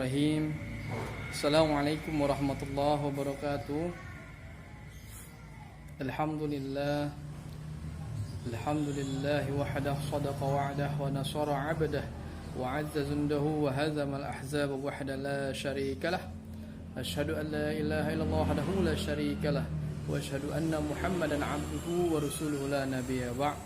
Bismillahirrahmanirrahim. Assalamualaikum warahmatullahi wabarakatuh. Alhamdulillah. Alhamdulillah wahdah sadaqa wa'dah wa nasara 'abdah wa 'azza jundahu wa hazama al-ahzab wahda la syarika lah. Asyhadu an la ilaha illallah wahdahu la syarika lah wa asyhadu anna Muhammadan 'abduhu wa rasuluhu la nabiyya ba'd.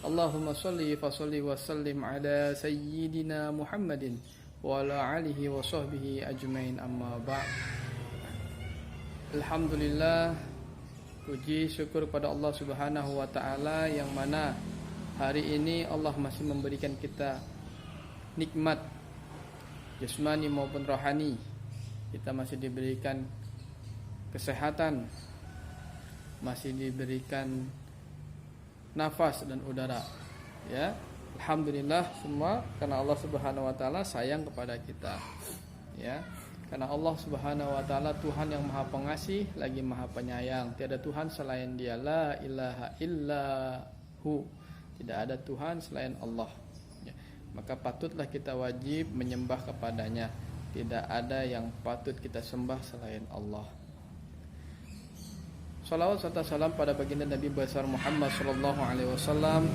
Allahumma shalli wa sallim ala sayyidina Muhammadin wa ala alihi wa sahbihi ajmain, amma ba'd. Alhamdulillah, puji syukur kepada Allah Subhanahu wa taala yang mana hari ini Allah masih memberikan kita nikmat jasmani maupun rohani. Kita masih diberikan kesehatan, masih diberikan nafas dan udara, ya. Alhamdulillah semua karena Allah Subhanahu wa taala sayang kepada kita, ya. Karena Allah Subhanahu wa taala Tuhan yang Maha Pengasih lagi Maha Penyayang. Tiada Tuhan selain Dia, la ilaha illahu. Tidak ada Tuhan selain Allah, ya. Maka patutlah kita wajib menyembah kepadanya. Tidak ada yang patut kita sembah selain Allah. Salawat serta salam pada baginda Nabi besar Muhammad sallallahu alaihi wasallam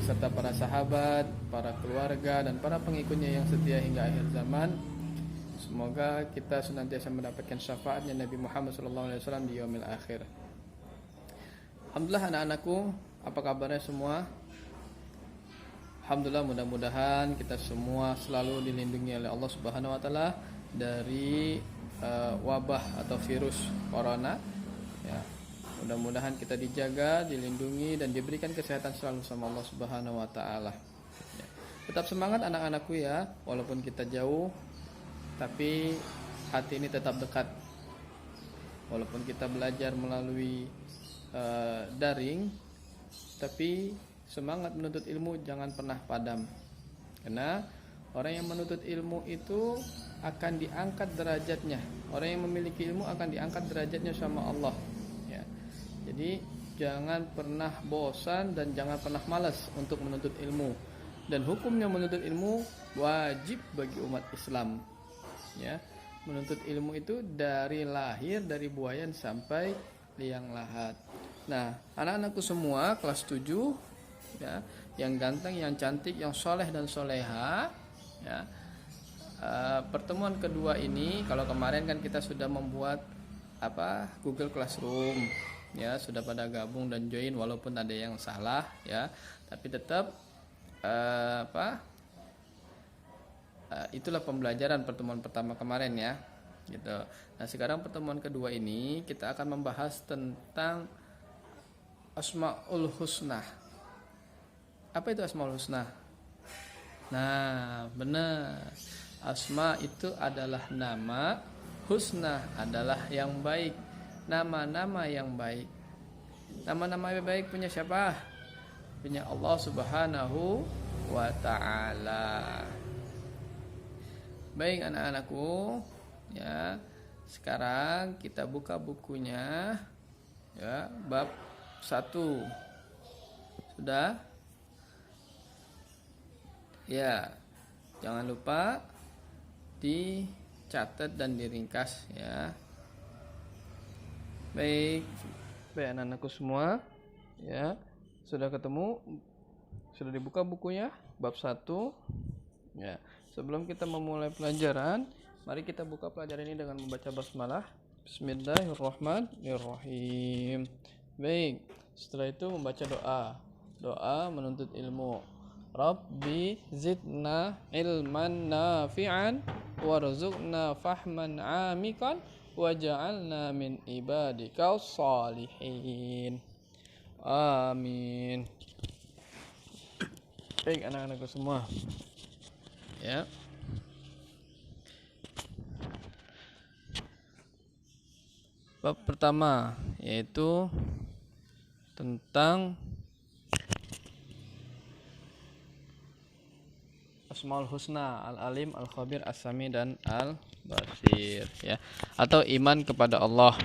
serta para sahabat, para keluarga dan para pengikutnya yang setia hingga akhir zaman. Semoga kita senantiasa mendapatkan syafaatnya Nabi Muhammad sallallahu alaihi wasallam di yaumil akhir. Alhamdulillah anak-anakku, apa kabarnya semua? Alhamdulillah, mudah-mudahan kita semua selalu dilindungi oleh Allah Subhanahu wa taala dari wabah atau virus corona, ya. Mudah-mudahan kita dijaga, dilindungi dan diberikan kesehatan selalu sama Allah Subhanahu wa taala. Ya. Tetap semangat anak-anakku ya, walaupun kita jauh tapi hati ini tetap dekat. Walaupun kita belajar melalui daring, tapi semangat menuntut ilmu jangan pernah padam. Karena orang yang menuntut ilmu itu akan diangkat derajatnya. Orang yang memiliki ilmu akan diangkat derajatnya sama Allah. Jadi jangan pernah bosan dan jangan pernah malas untuk menuntut ilmu. Dan hukumnya menuntut ilmu wajib bagi umat Islam, ya. Menuntut ilmu itu dari lahir, dari buayan sampai liang lahat. Nah, anak-anakku semua kelas 7, ya, yang ganteng, yang cantik, yang soleh dan soleha, ya. Pertemuan kedua ini, kalau kemarin kan kita sudah membuat Google Classroom, ya, sudah pada gabung dan join walaupun ada yang salah, ya, tapi tetap itulah pembelajaran pertemuan pertama kemarin, ya, gitu. Nah, sekarang pertemuan kedua ini kita akan membahas tentang Asmaul Husna. Apa itu Asmaul Husna? Nah, benar. Asma itu adalah nama, husna adalah yang baik. Nama-nama yang baik. Nama-nama yang baik punya siapa? Punya Allah Subhanahu wa ta'ala. Baik anak-anakku, ya. Sekarang kita buka bukunya, ya, bab 1. Sudah? Ya. Jangan lupa dicatat dan diringkas, ya. Baik anak-anakku semua, ya, sudah ketemu, sudah dibuka bukunya bab 1, ya. Sebelum kita memulai pelajaran, mari kita buka pelajaran ini dengan membaca basmalah. Bismillahirrahmanirrahim. Baik, setelah itu membaca doa menuntut ilmu. Rabbi zidna ilman nafi'an warzuqna fahman 'amikan waj'alna min ibadikal salihin. Amin. Baik anak-anakku semua, ya. Bab pertama yaitu tentang Asmaul Husna, Al-Alim, Al-Khabir, As-Sami dan Al-Basir, ya. Atau iman kepada Allah.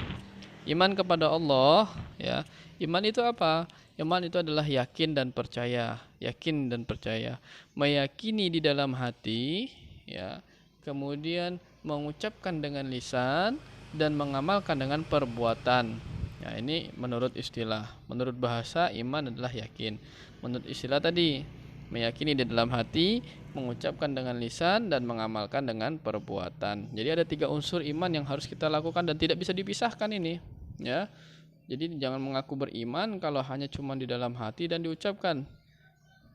Iman kepada Allah, ya. Iman itu apa? Iman itu adalah yakin dan percaya, meyakini di dalam hati, ya, kemudian mengucapkan dengan lisan, dan mengamalkan dengan perbuatan. Ya, ini menurut istilah. Menurut bahasa, iman adalah yakin. Menurut istilah tadi, meyakini di dalam hati, mengucapkan dengan lisan, dan mengamalkan dengan perbuatan. Jadi ada 3 unsur iman yang harus kita lakukan dan tidak bisa dipisahkan ini. Ya, jadi jangan mengaku beriman kalau hanya cuma di dalam hati dan diucapkan.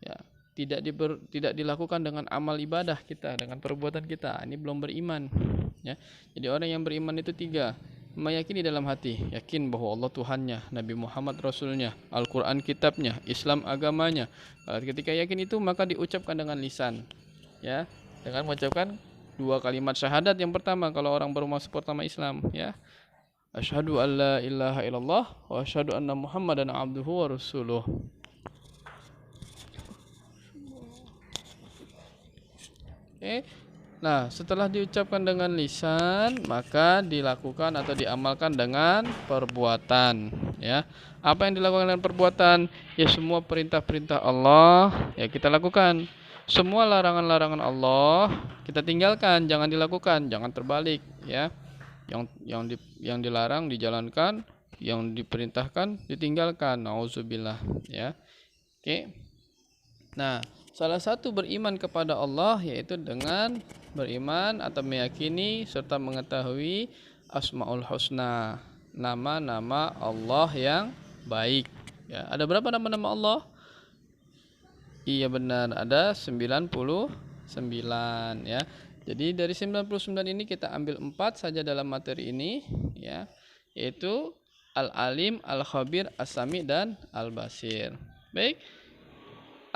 Ya, tidak dilakukan dengan amal ibadah kita, dengan perbuatan kita. Ini belum beriman. Ya, jadi orang yang beriman itu 3. Meyakini dalam hati, yakin bahwa Allah Tuhannya, Nabi Muhammad Rasulnya, Al-Quran kitabnya, Islam agamanya. Ketika yakin itu maka diucapkan dengan lisan, ya, dengan mengucapkan 2 kalimat syahadat. Yang pertama kalau orang baru masuk pertama Islam, ya, asyhadu alla ilaha illallah wa asyhadu anna Muhammadan abduhu wa rasuluh. Oke. Nah, setelah diucapkan dengan lisan, maka dilakukan atau diamalkan dengan perbuatan, ya. Apa yang dilakukan dengan perbuatan? Ya, semua perintah-perintah Allah ya kita lakukan. Semua larangan-larangan Allah kita tinggalkan, jangan dilakukan, jangan terbalik, ya. Yang dilarang dijalankan, yang diperintahkan ditinggalkan. Nauzubillah, ya. Oke. Nah, salah satu beriman kepada Allah yaitu dengan beriman atau meyakini serta mengetahui Asmaul Husna, nama-nama Allah yang baik. Ya, ada berapa nama-nama Allah? Iya benar, ada 99 ya. Jadi dari 99 ini kita ambil 4 saja dalam materi ini, ya. Yaitu Al-Alim, Al-Khabir, As-Sami dan Al-Basir. Baik.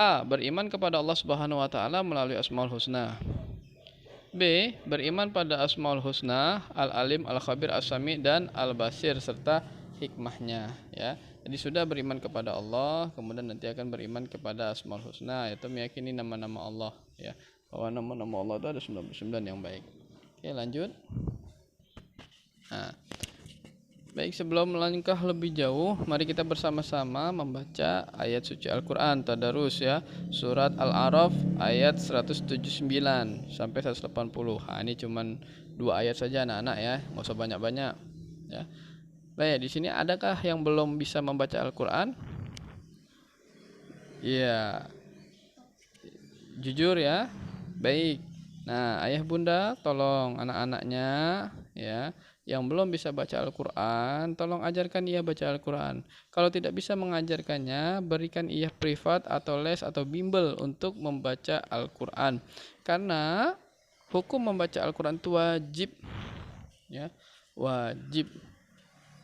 A. Beriman kepada Allah Subhanahu wa taala melalui Asmaul Husna. B. Beriman pada Asmaul Husna, Al-Alim, Al-Khabir, As-Sami dan Al-Basir serta hikmahnya, ya. Jadi sudah beriman kepada Allah, kemudian nanti akan beriman kepada Asmaul Husna, yaitu meyakini nama-nama Allah, ya. Bahwa nama-nama Allah itu ada 99 yang baik. Oke, lanjut. Nah, baik, sebelum melangkah lebih jauh, mari kita bersama-sama membaca ayat suci Al-Quran Tadarus, ya. Surat Al-A'raf ayat 179 sampai 180. Nah, ini cuman 2 ayat saja anak-anak, ya. Nggak usah banyak-banyak, ya. Baik, di sini adakah yang belum bisa membaca Al-Quran? Iya. Jujur, ya. Baik. Nah, ayah bunda tolong anak-anaknya, ya, yang belum bisa baca Al-Quran, tolong ajarkan ia baca Al-Quran. Kalau tidak bisa mengajarkannya, berikan ia privat atau les atau bimbel untuk membaca Al-Quran. Karena hukum membaca Al-Quran itu wajib, ya, wajib.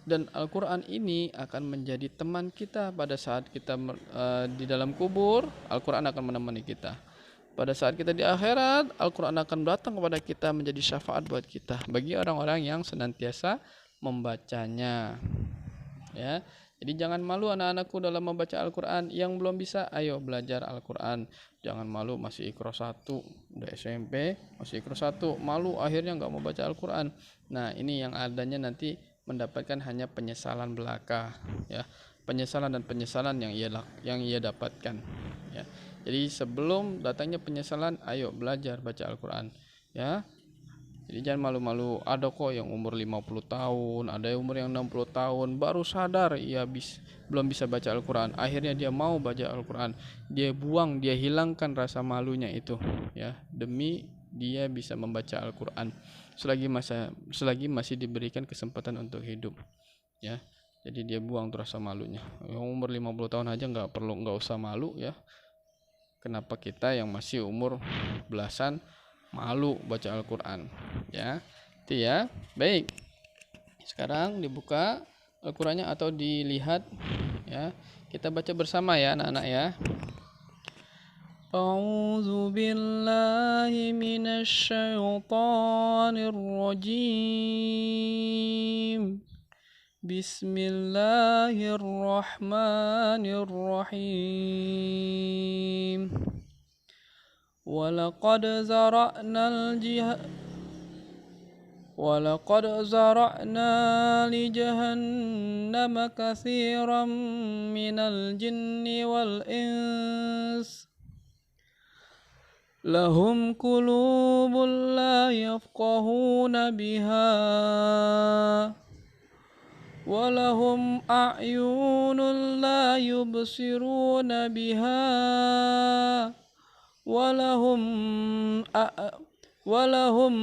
Dan Al-Quran ini akan menjadi teman kita pada saat kita di dalam kubur. Al-Quran akan menemani kita. Pada saat kita di akhirat, Al-Quran akan datang kepada kita menjadi syafaat buat kita bagi orang-orang yang senantiasa membacanya, ya. Jadi jangan malu anak-anakku dalam membaca Al-Quran. Yang belum bisa, ayo belajar Al-Quran. Jangan malu, masih Iqra 1, udah SMP masih Iqra 1, malu akhirnya nggak mau baca Al-Quran. Nah, ini yang adanya nanti mendapatkan hanya penyesalan belaka, ya. Penyesalan dan penyesalan yang ia dapatkan, ya. Jadi sebelum datangnya penyesalan, ayo belajar baca Al-Quran, ya. Jadi jangan malu-malu. Ada kok yang umur 50 tahun, ada yang umur yang 60 tahun baru sadar ia belum bisa baca Al-Quran. Akhirnya dia mau baca Al-Quran. Dia buang, dia hilangkan rasa malunya itu, ya, demi dia bisa membaca Al-Quran selagi masih diberikan kesempatan untuk hidup, ya. Jadi dia buang rasa malunya. Yang umur 50 tahun aja nggak usah malu, ya. Kenapa kita yang masih umur belasan malu baca Al-Quran, ya. Itu, ya. Baik. Sekarang dibuka Al-Qurannya atau dilihat, ya. Kita baca bersama, ya anak-anak, ya. A'udzu billahi minasy syaithanir rajim. Bismillahirrahmanirrahim. Walaqad zara'na li jahannama katsiran minal jinni wal ins lahum qulubun la yafqahuna biha walahum a'yunun la yubsiruna biha walahum walahum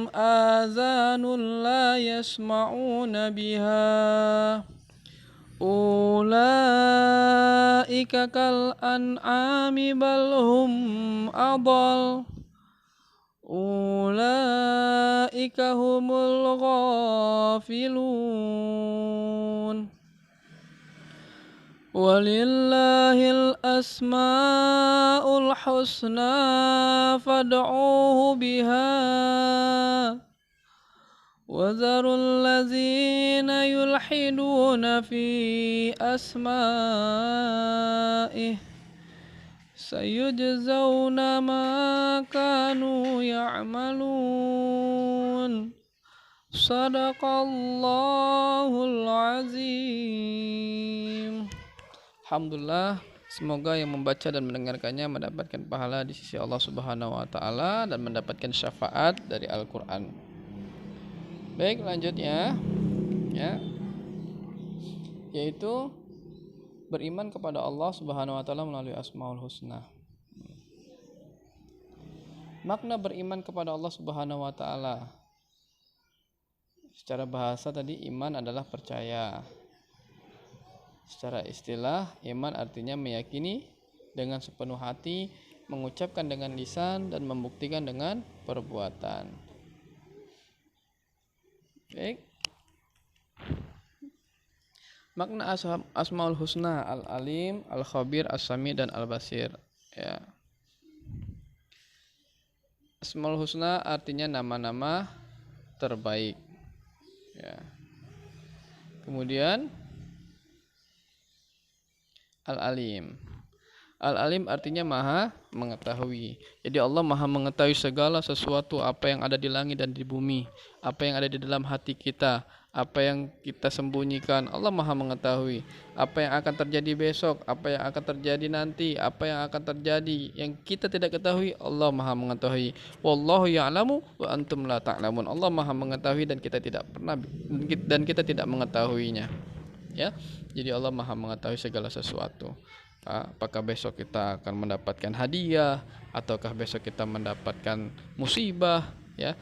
azanun la yasma'una biha ulaika kal an'ami bal hum adall ulaika humul ghafilun walillahil asmaul husna fad'uhu biha وذروا الذين يلحدون في أسمائه سيجزون ما كانوا يعملون صدق الله العظيم. Alhamdulillah, semoga yang membaca dan mendengarkannya mendapatkan pahala di sisi Allah Subhanahu wa taala dan mendapatkan syafaat dari Al-Qur'an. Baik, lanjutnya ya, yaitu beriman kepada Allah Subhanahu wa taala melalui Asmaul Husna. Makna beriman kepada Allah Subhanahu wa taala secara bahasa tadi iman adalah percaya. Secara istilah iman artinya meyakini dengan sepenuh hati, mengucapkan dengan lisan dan membuktikan dengan perbuatan. Baik. Makna Asmaul Husna Al-Alim, Al-Khabir, As-Sami dan Al-Basir ya. Asmaul Husna artinya nama-nama terbaik ya. Kemudian Al-Alim. Al-Alim artinya maha mengetahui. Jadi Allah maha mengetahui segala sesuatu, apa yang ada di langit dan di bumi, apa yang ada di dalam hati kita, apa yang kita sembunyikan. Allah maha mengetahui apa yang akan terjadi besok, apa yang akan terjadi nanti, apa yang akan terjadi yang kita tidak ketahui. Allah maha mengetahui. Wallahu ya'lamu wa antum la ta'lamun. Allah maha mengetahui dan kita tidak tidak mengetahuinya ya. Jadi Allah maha mengetahui segala sesuatu. Apakah besok kita akan mendapatkan hadiah ataukah besok kita mendapatkan musibah ya,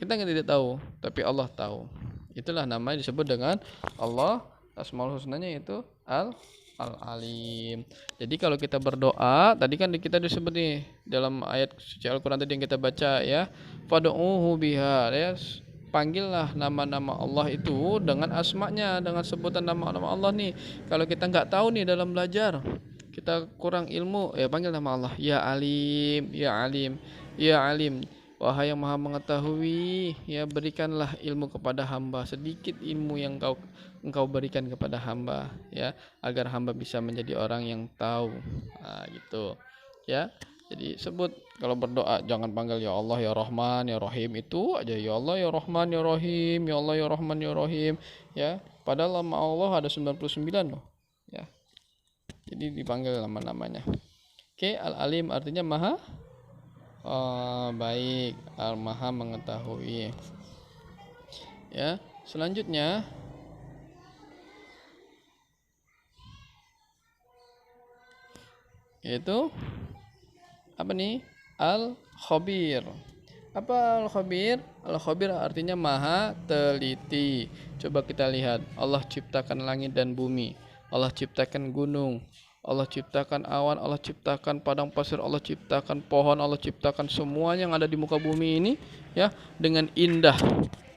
kita tidak tahu, tapi Allah tahu. Itulah namanya disebut dengan Allah. Asmaul Husnanya itu Al-Alim. Jadi kalau kita berdoa, tadi kan kita disebut nih dalam ayat suci Al-Quran tadi yang kita baca ya, fad'uhu biha ya, panggillah nama-nama Allah itu dengan asma'nya, dengan sebutan nama-nama Allah nih. Kalau kita nggak tahu nih dalam belajar, kita kurang ilmu, ya panggil nama Allah. Ya Alim, Ya Alim, Ya Alim. Wahai yang maha mengetahui, ya berikanlah ilmu kepada hamba. Sedikit ilmu yang engkau berikan kepada hamba, ya, agar hamba bisa menjadi orang yang tahu. Nah, gitu. Ya. Jadi sebut kalau berdoa jangan panggil ya Allah ya Rahman ya Rahim, itu aja ya Allah ya Rahman ya Rahim, ya Allah ya Rahman ya Rahim ya. Padahal nama Allah ada 99 loh ya. Jadi dipanggil nama-namanya. Oke, Al-Alim artinya maha baik, maha mengetahui. Ya, selanjutnya yaitu apa nih? Al-Khabir. Apa Al-Khabir? Al-Khabir artinya maha teliti. Coba kita lihat, Allah ciptakan langit dan bumi, Allah ciptakan gunung, Allah ciptakan awan, Allah ciptakan padang pasir, Allah ciptakan pohon, Allah ciptakan semuanya yang ada di muka bumi ini ya dengan indah.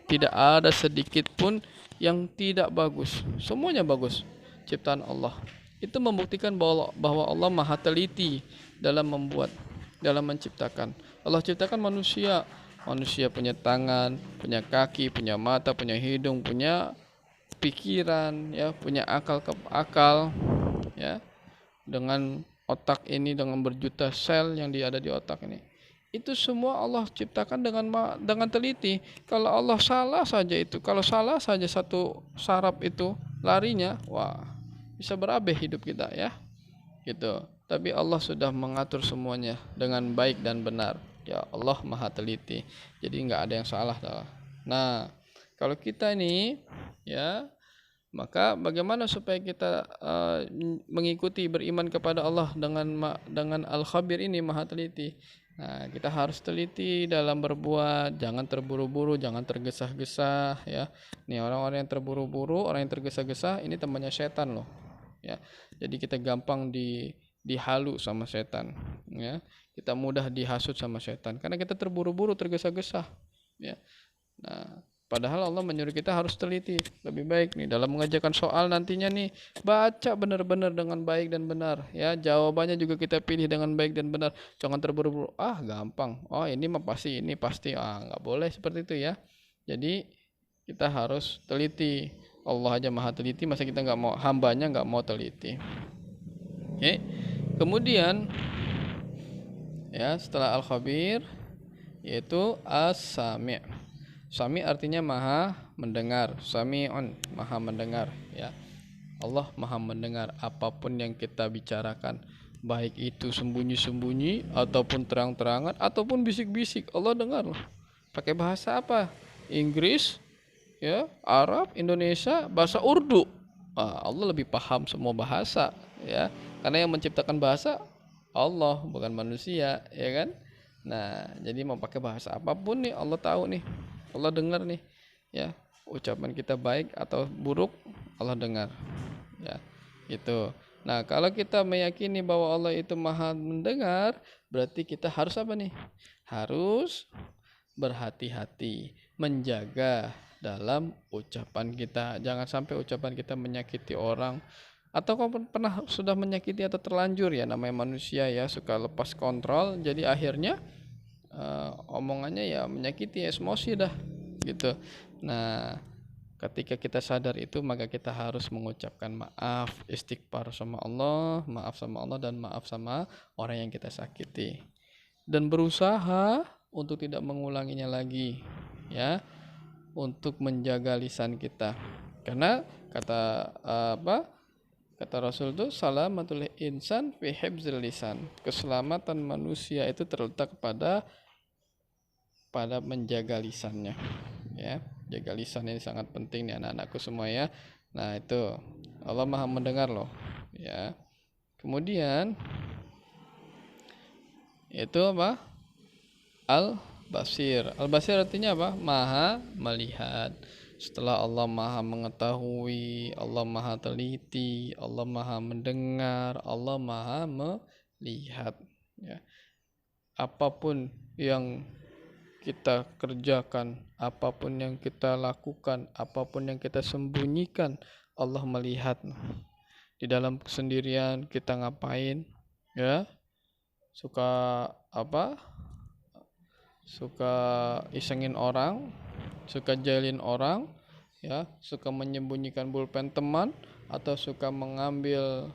Tidak ada sedikit pun yang tidak bagus. Semuanya bagus ciptaan Allah. Itu membuktikan bahwa Allah maha teliti dalam membuat, dalam menciptakan. Allah ciptakan manusia. Manusia punya tangan, punya kaki, punya mata, punya hidung, punya pikiran, ya, punya akal ya. Dengan otak ini, dengan berjuta sel yang ada di otak ini. Itu semua Allah ciptakan dengan teliti. Kalau Allah salah saja itu, kalau salah saja satu saraf itu larinya, wah, bisa berabe hidup kita ya. Gitu. tapi Allah sudah mengatur semuanya dengan baik dan benar. Ya, Allah Maha teliti. Jadi nggak ada yang salah. Nah, kalau kita ini, ya, maka bagaimana supaya kita mengikuti beriman kepada Allah dengan Al-Khabir ini Maha teliti. Nah, kita harus teliti dalam berbuat, jangan terburu-buru, jangan tergesa-gesa, ya. Nih orang-orang yang terburu-buru, orang yang tergesa-gesa ini temannya setan loh. Ya. Jadi kita gampang dihalu sama setan, ya. Kita mudah dihasut sama setan karena kita terburu-buru, tergesa-gesa, ya. Nah, padahal Allah menyuruh kita harus teliti. Lebih baik nih dalam mengajarkan soal nantinya nih, baca benar-benar dengan baik dan benar, ya. Jawabannya juga kita pilih dengan baik dan benar. Jangan terburu-buru. Ah, gampang. Oh, ini mah pasti, ini pasti. Ah, nggak boleh seperti itu, ya. Jadi kita harus teliti. Allah aja Maha teliti, masa kita nggak mau, hambanya nggak mau teliti. Oke. Kemudian, ya, setelah Al-Khabir yaitu As-Sami'. Sami artinya maha mendengar. Sami'un, maha mendengar, ya. Allah maha mendengar apapun yang kita bicarakan, baik itu sembunyi-sembunyi ataupun terang-terangan ataupun bisik-bisik. Allah dengar loh. Pakai bahasa apa? Inggris, ya, Arab, Indonesia, bahasa Urdu. Allah lebih paham semua bahasa, ya. Karena yang menciptakan bahasa Allah, bukan manusia, ya kan? Nah, jadi mau pakai bahasa apapun nih Allah tahu nih. Allah dengar nih, ya. Ucapan kita baik atau buruk Allah dengar, ya. Gitu. Nah, kalau kita meyakini bahwa Allah itu maha mendengar, berarti kita harus apa nih? Harus berhati-hati, menjaga dalam ucapan kita. Jangan sampai ucapan kita menyakiti orang. Atau kau pernah sudah menyakiti atau terlanjur, ya, namanya manusia, ya, suka lepas kontrol. Jadi akhirnya omongannya ya menyakiti, emosi dah, gitu. Nah, ketika kita sadar itu, maka kita harus mengucapkan maaf, istighfar sama Allah, maaf sama Allah dan maaf sama orang yang kita sakiti, dan berusaha untuk tidak mengulanginya lagi, ya, untuk menjaga lisan kita. Karena kata Rasul itu, salamatul insan fi hifzil lisan. Keselamatan manusia itu terletak pada menjaga lisannya, ya. Jaga lisan ini sangat penting nih anak-anakku semua, ya. Nah, itu Allah maha mendengar loh, ya. Kemudian itu apa? Al-Basir. Al-Basir artinya apa? Maha melihat. Setelah Allah maha mengetahui, Allah maha teliti, Allah maha mendengar, Allah maha melihat, ya. Apapun yang kita kerjakan, apapun yang kita lakukan, apapun yang kita sembunyikan, Allah melihat. Di dalam kesendirian kita ngapain, ya, suka apa, suka isengin orang, suka jailin orang, ya, suka menyembunyikan pulpen teman, atau suka mengambil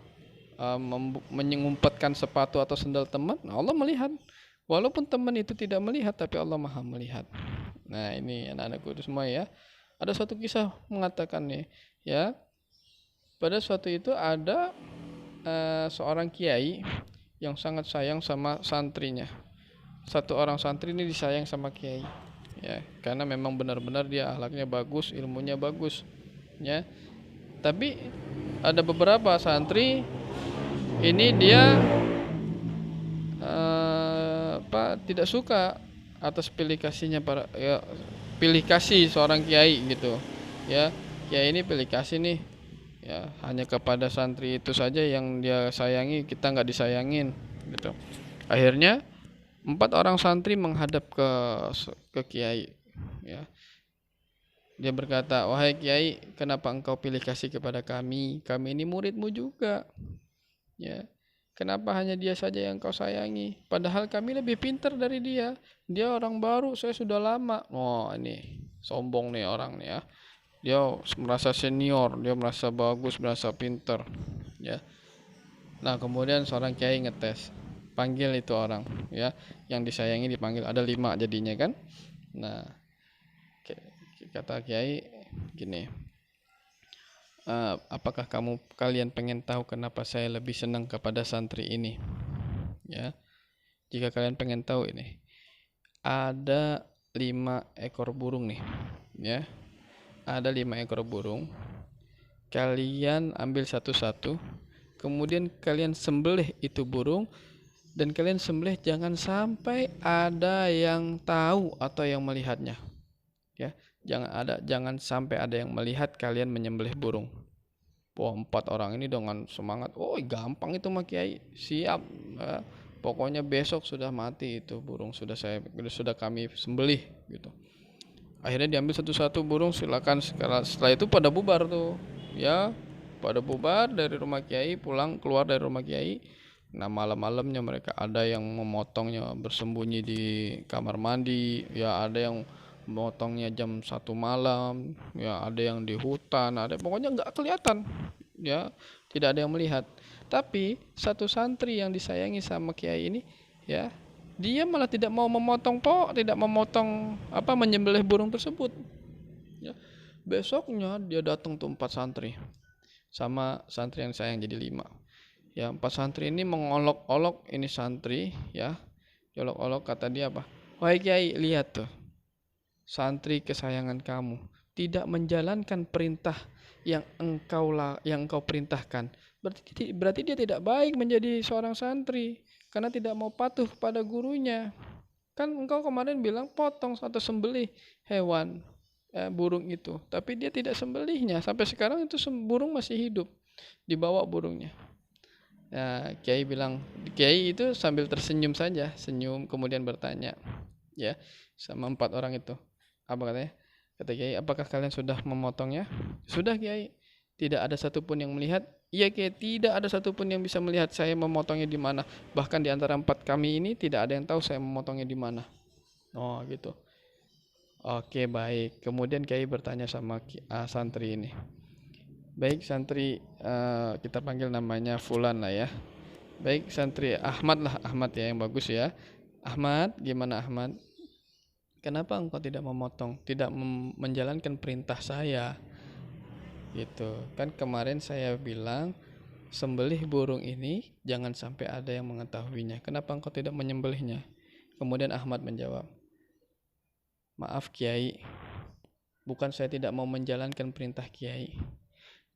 mengumpetkan sepatu atau sendal teman, Allah melihat. Walaupun teman itu tidak melihat, tapi Allah maha melihat. Nah, ini anak-anakku semua, ya. Ada suatu kisah mengatakan nih, ya, pada suatu itu ada seorang kiai yang sangat sayang sama santrinya. Satu orang santri ini disayang sama kiai, ya, karena memang benar-benar dia akhlaknya bagus, ilmunya bagus, ya. Tapi ada beberapa santri ini dia tidak suka atas pilih kasihnya pilih kasih seorang kiai, gitu, ya. Kiai ini pilih kasih nih, ya, hanya kepada santri itu saja yang dia sayangi, kita nggak disayangin, gitu. Akhirnya 4 orang santri menghadap ke kiai, ya. Dia berkata, wahai kiai, kenapa engkau pilih kasih kepada kami? Kami ini muridmu juga, ya. Kenapa hanya dia saja yang kau sayangi? Padahal kami lebih pintar dari dia. Dia orang baru, saya sudah lama. Oh, ini sombong nih orang nih, ya. Dia merasa senior, dia merasa bagus, merasa pintar, ya. Nah, kemudian seorang kiai ngetes, panggil itu orang, ya, yang disayangi dipanggil. Ada 5 jadinya kan. Nah, kata kiai gini, apakah kalian pengen tahu kenapa saya lebih senang kepada santri ini? Ya, jika kalian pengen tahu ini, ada 5 ekor burung nih, ya. Ada 5 ekor burung. Kalian ambil satu-satu, kemudian kalian sembelih itu burung, dan kalian sembelih jangan sampai ada yang tahu atau yang melihatnya. Ya, jangan sampai ada yang melihat kalian menyembelih burung. Wah, 4 orang ini dengan semangat, oh gampang itu Mak Kiai, siap. Pokoknya besok sudah mati itu burung, sudah kami sembelih gitu. Akhirnya diambil satu-satu burung, silakan. Setelah itu pada bubar tuh, ya, pada bubar dari rumah Kiai, keluar dari rumah Kiai. Nah, malam-malamnya mereka ada yang memotongnya bersembunyi di kamar mandi, ya ada yang motongnya jam 1 malam, ya ada yang di hutan, ada pokoknya nggak kelihatan, ya tidak ada yang melihat. Tapi satu santri yang disayangi sama Kiai ini, ya dia malah tidak mau memotong menyembelih burung tersebut. Ya. Besoknya dia datang tuh 4 santri sama santri yang sayang jadi 5. Ya, 4 santri ini mengolok-olok ini santri, ya diolok-olok, kata dia apa? Wahai Kiai, lihat tuh, santri kesayangan kamu tidak menjalankan perintah yang engkau perintahkan. Berarti dia tidak baik menjadi seorang santri karena tidak mau patuh pada gurunya. Kan engkau kemarin bilang potong atau sembelih hewan, burung itu, tapi dia tidak sembelihnya. Sampai sekarang itu burung masih hidup, dibawa burungnya. Nah, Kiai itu sambil tersenyum saja, senyum, kemudian bertanya, ya, sama 4 orang itu. Apa katanya? Kata Kiai, apakah kalian sudah memotongnya? Sudah Kiai. Tidak ada satupun yang melihat. Iya Kiai, tidak ada satupun yang bisa melihat saya memotongnya di mana. Bahkan di antara 4 kami ini tidak ada yang tahu saya memotongnya di mana. Oh gitu. Oke, baik. Kemudian Kiai bertanya sama santri ini. Baik santri, kita panggil namanya Fulan lah ya. Baik santri Ahmad lah, Ahmad ya, yang bagus ya. Ahmad, gimana Ahmad? Kenapa engkau tidak menjalankan perintah saya? Gitu. Kan kemarin saya bilang sembelih burung ini jangan sampai ada yang mengetahuinya. Kenapa engkau tidak menyembelihnya? Kemudian Ahmad menjawab, maaf Kiai, bukan saya tidak mau menjalankan perintah Kiai,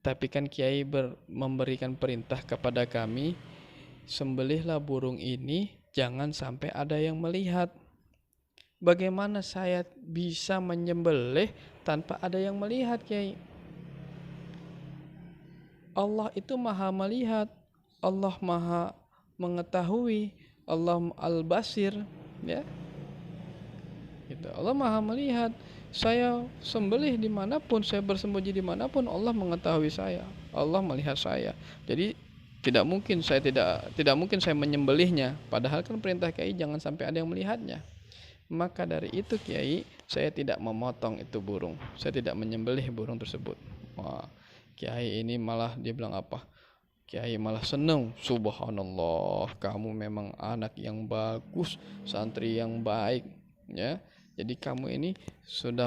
tapi kan Kiai memberikan perintah kepada kami, sembelihlah burung ini, jangan sampai ada yang melihat. Bagaimana saya bisa menyembelih tanpa ada yang melihat, Kiai? Allah itu maha melihat, Allah maha mengetahui, Allah al-basir, ya. Gitu. Allah maha melihat. Saya sembelih dimanapun, saya bersembunyi dimanapun, Allah mengetahui saya, Allah melihat saya. Jadi tidak mungkin saya menyembelihnya. Padahal kan perintah Kiai jangan sampai ada yang melihatnya. Maka dari itu Kiai, saya tidak memotong itu burung, saya tidak menyembelih burung tersebut. Wah, Kiai ini malah dia bilang apa? Kiai malah senang. Subhanallah, kamu memang anak yang bagus, santri yang baik, ya. Jadi kamu ini sudah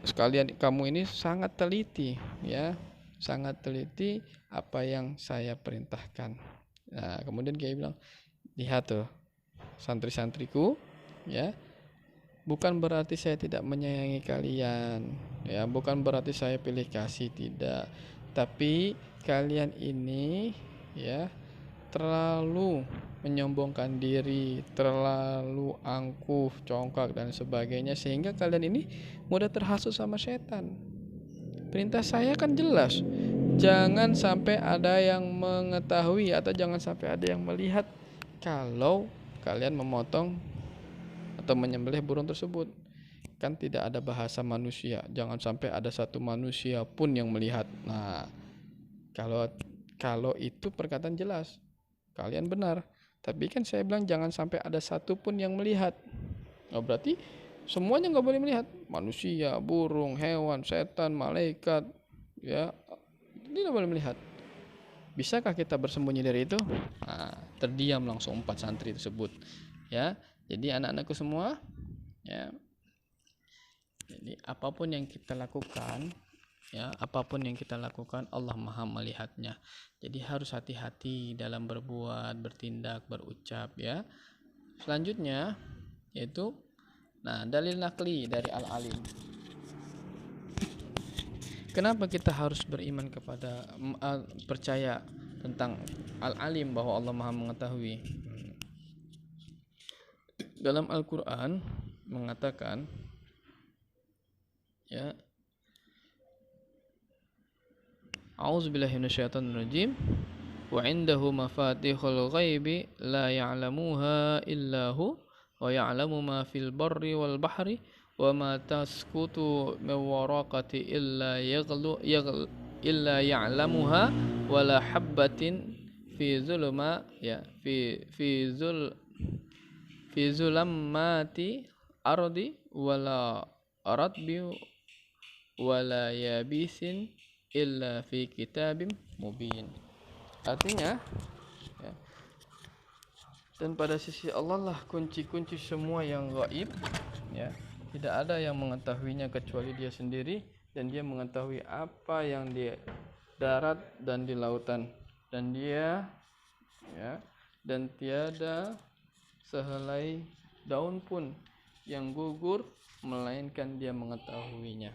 sekalian, kamu ini sangat teliti, ya, sangat teliti apa yang saya perintahkan. Nah, kemudian Kiai bilang, lihat tuh santri-santriku, ya, bukan berarti saya tidak menyayangi kalian, ya, bukan berarti saya pilih kasih, tidak, tapi kalian ini, ya, terlalu menyombongkan diri, terlalu angkuh, congkak dan sebagainya, sehingga kalian ini mudah terhasut sama setan. Perintah saya kan jelas, jangan sampai ada yang mengetahui atau jangan sampai ada yang melihat kalau kalian memotong atau menyembelih burung tersebut. Kan tidak ada bahasa manusia, jangan sampai ada satu manusia pun yang melihat. Nah, kalau itu perkataan jelas, kalian benar. Tapi kan saya bilang jangan sampai ada satu pun yang melihat. Oh, berarti semuanya nggak boleh melihat. Manusia, burung, hewan, setan, malaikat, ya, tidak boleh melihat. Bisakah kita bersembunyi dari itu? Nah, terdiam langsung 4 santri tersebut, ya. Jadi anak-anakku semua, ya. Jadi apapun yang kita lakukan, Ya, apapun yang kita lakukan Allah Maha melihatnya. Jadi harus hati-hati dalam berbuat, bertindak, berucap ya. Selanjutnya yaitu dalil nakli dari al-alim. Kenapa kita harus beriman kepada percaya tentang al-alim bahwa Allah Maha mengetahui? Dalam Al-Qur'an mengatakan ya, A'udzubillahi minasyaitonirrajim. Wa 'indahu mafatihul ghaibi la ya'lamuha illa hu wa ya'lamu ma fil barri wal bahri wa ma tasqutu min waraqati illa ya'lamuha wa la habbatin fi zulummati ardi wala ratbi wala yabisin illa fi kitabim mubin. Artinya ya, dan pada sisi Allah lah kunci-kunci semua yang gaib ya. Tidak ada yang mengetahuinya kecuali Dia sendiri, dan Dia mengetahui apa yang di darat dan di lautan, dan Dia ya, dan tiada sehelai daun pun yang gugur melainkan Dia mengetahuinya.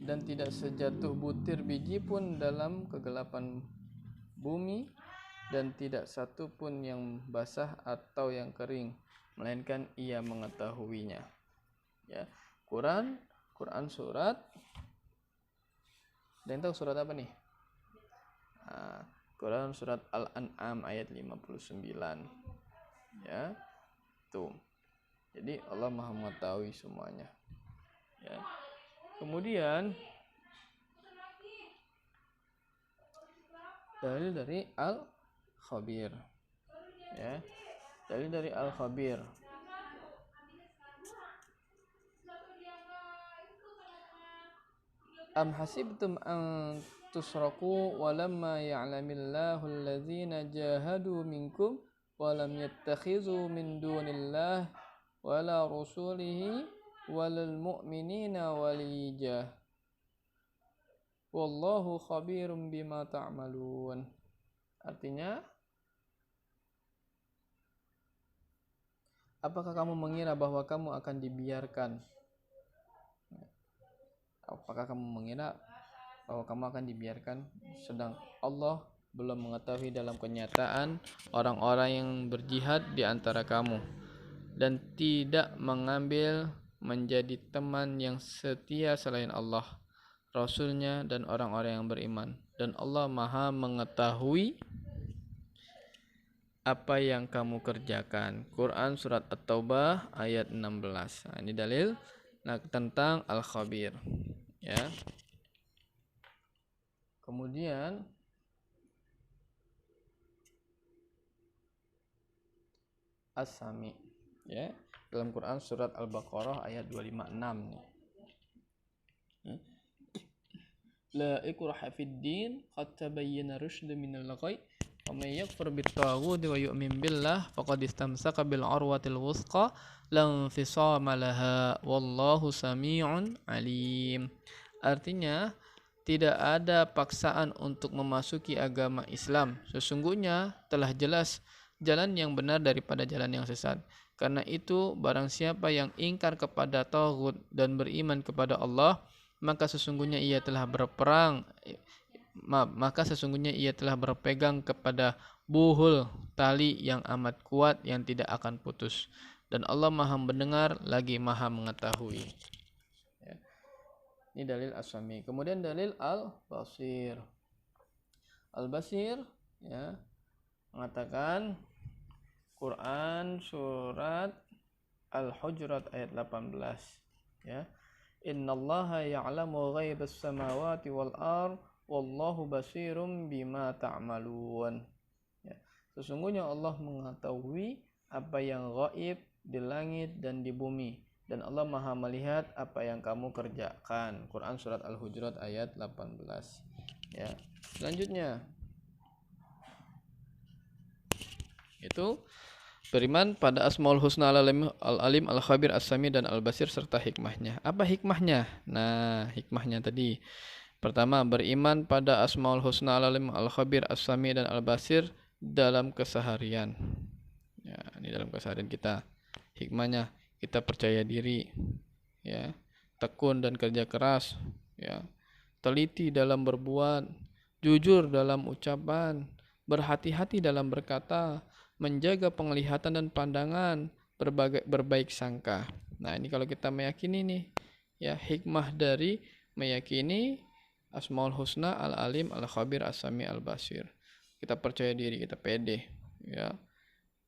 Dan tidak sejatuh butir biji pun dalam kegelapan bumi, dan tidak satu pun yang basah atau yang kering melainkan Ia mengetahuinya. Ya, Quran surat, dan tahu surat apa nih? Quran surat Al-An'am ayat 59. Ya, tuh. Jadi Allah Maha mengetahui semuanya. Ya. Kemudian dalil dari Al-Khabir. Ya. Dalil dari Al-Khabir. Am hasibtum an tusraku walamma ya'lamillahu alladhina jahadu minkum walam yattakhizu min dunillah wala rusulihi walal mu'minina waliyah wallahu khabirum bima ta'malun. Artinya, apakah kamu mengira bahwa kamu akan dibiarkan? Apakah kamu mengira bahwa kamu akan dibiarkan sedang Allah belum mengetahui dalam kenyataan orang-orang yang berjihad di antara kamu, dan tidak mengambil menjadi teman yang setia selain Allah, Rasulnya, dan orang-orang yang beriman. Dan Allah Maha mengetahui apa yang kamu kerjakan. Quran surat At-Taubah ayat 16. Ini dalil tentang Al-Khabir. Ya. Kemudian As-Sami. Ya. Dalam Quran surat Al-Baqarah ayat 256 nih. La ikraha fid din qad tabayyana rusydu minal ghayy wa may yakfur bit-taghut wa yu'min billah faqad istamsaka bil urwatil wuthqa la infisama laha wallahu samii'un alim. Artinya, tidak ada paksaan untuk memasuki agama Islam. Sesungguhnya telah jelas jalan yang benar daripada jalan yang sesat. Karena itu, barang siapa yang ingkar kepada taghut dan beriman kepada Allah, maka sesungguhnya ia telah berpegang kepada buhul tali yang amat kuat yang tidak akan putus. Dan Allah Maha mendengar lagi Maha mengetahui. Ya. Ini dalil As-Sami. Kemudian dalil Al-Basir. Al-Basir ya, mengatakan Quran surat Al-Hujurat ayat 18 ya. Innallaha ya'lamu ghaibas samawati wal ard wallahu basirum bima ta'malun. Ya. Sesungguhnya Allah mengetahui apa yang gaib di langit dan di bumi, dan Allah Maha melihat apa yang kamu kerjakan. Quran surat Al-Hujurat ayat 18. Ya. Selanjutnya itu Beriman pada Asmaul Husna Al-Alim, Al-Khabir, As-Sami, dan Al-Basir serta hikmahnya. Apa hikmahnya? Nah, hikmahnya tadi. Pertama, beriman pada Asmaul Husna Al-Alim, Al-Khabir, As-Sami, dan Al-Basir dalam keseharian. Ya, ini dalam keseharian kita. Hikmahnya, kita percaya diri, ya, tekun dan kerja keras, ya, teliti dalam berbuat, jujur dalam ucapan, berhati-hati dalam berkata, menjaga penglihatan dan pandangan, berbaik sangka. Nah, ini kalau kita meyakini nih, ya, hikmah dari meyakini Asmaul Husna, Al-Alim, Al-Khabir, As-Sami, Al-Basir. Kita percaya diri, kita pede, ya.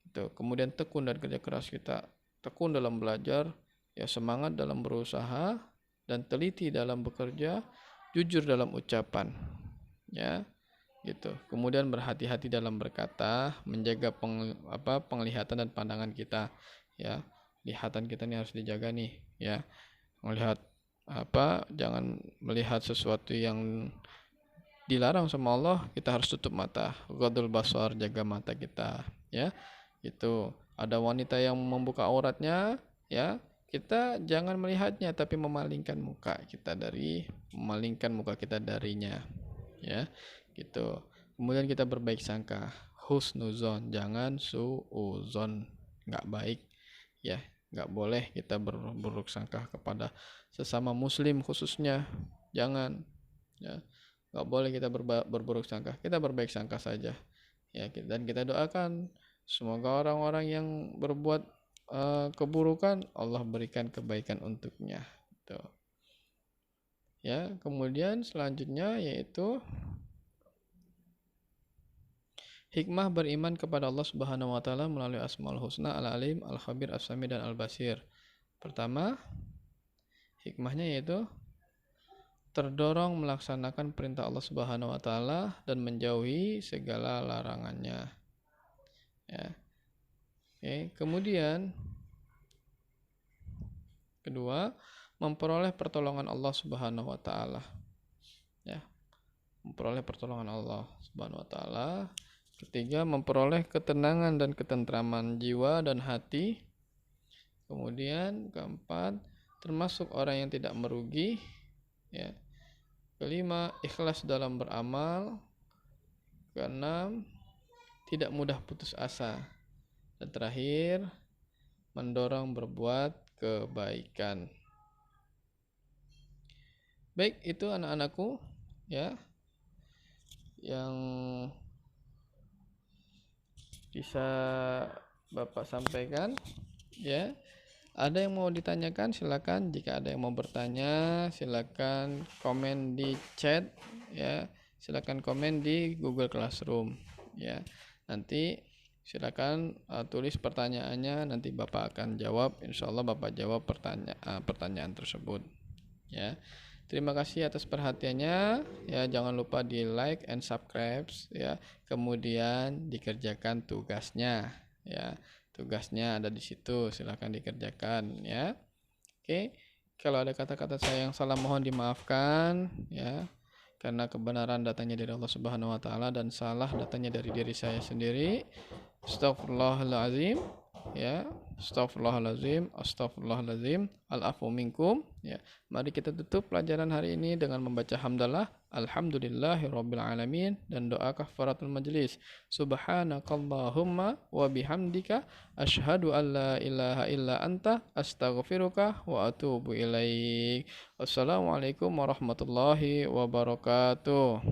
Itu. Kemudian tekun dan kerja keras kita, tekun dalam belajar, ya, semangat dalam berusaha dan teliti dalam bekerja, jujur dalam ucapan, ya. Gitu. Kemudian berhati-hati dalam berkata, menjaga penglihatan dan pandangan kita, ya. Lihatan kita ini harus dijaga nih, ya. Melihat jangan melihat sesuatu yang dilarang sama Allah, kita harus tutup mata. Ghadul basar, jaga mata kita, ya. Itu. Ada wanita yang membuka auratnya, ya. Kita jangan melihatnya tapi memalingkan muka kita darinya, ya. Gitu. Kemudian kita berbaik sangka, husnuzon, jangan suuzon, nggak baik, ya. Nggak boleh kita berburuk sangka kepada sesama muslim khususnya, jangan, ya. Nggak boleh kita berburuk sangka, kita berbaik sangka saja, ya. Dan kita doakan semoga orang-orang yang berbuat keburukan Allah berikan kebaikan untuknya, gitu. Ya. Kemudian selanjutnya yaitu hikmah beriman kepada Allah Subhanahu wa taala melalui Asmaul Husna, Al-Alim, Al-Khabir, As-Sami, dan Al-Basir. Pertama, hikmahnya yaitu terdorong melaksanakan perintah Allah Subhanahu wa taala dan menjauhi segala larangannya. Ya. Oke, kemudian kedua, memperoleh pertolongan Allah Subhanahu wa taala. Ya. Memperoleh pertolongan Allah Subhanahu wa taala. Ketiga, memperoleh ketenangan dan ketentraman jiwa dan hati. Kemudian keempat, termasuk orang yang tidak merugi, ya. Kelima, ikhlas dalam beramal. Keenam, tidak mudah putus asa. Dan terakhir, mendorong berbuat kebaikan. Baik, itu anak-anakku, ya, yang bisa Bapak sampaikan, ya. Ada yang mau ditanyakan silakan, jika ada yang mau bertanya silakan komen di chat, ya. Silakan komen di Google Classroom, ya. Nanti silakan tulis pertanyaannya, nanti Bapak akan jawab, insyaallah Bapak jawab pertanyaan tersebut, ya. Terima kasih atas perhatiannya, ya. Jangan lupa di like and subscribe, ya. Kemudian dikerjakan tugasnya, ya. Tugasnya ada di situ, silakan dikerjakan, ya. Oke. Kalau ada kata-kata saya yang salah mohon dimaafkan, ya. Karena kebenaran datangnya dari Allah Subhanahu wa taala dan salah datangnya dari diri saya sendiri. Astagfirullahalazim, ya. Astagfirullahalazim, al-afu minkum, ya. Mari kita tutup pelajaran hari ini dengan membaca hamdalah alhamdulillahirabbil alamin dan doa kafaratul majlis. Subhanakallahumma wa bihamdika asyhadu an la ilaha illa anta astaghfiruka wa atubu ilaik. Wassalamualaikum warahmatullahi wabarakatuh.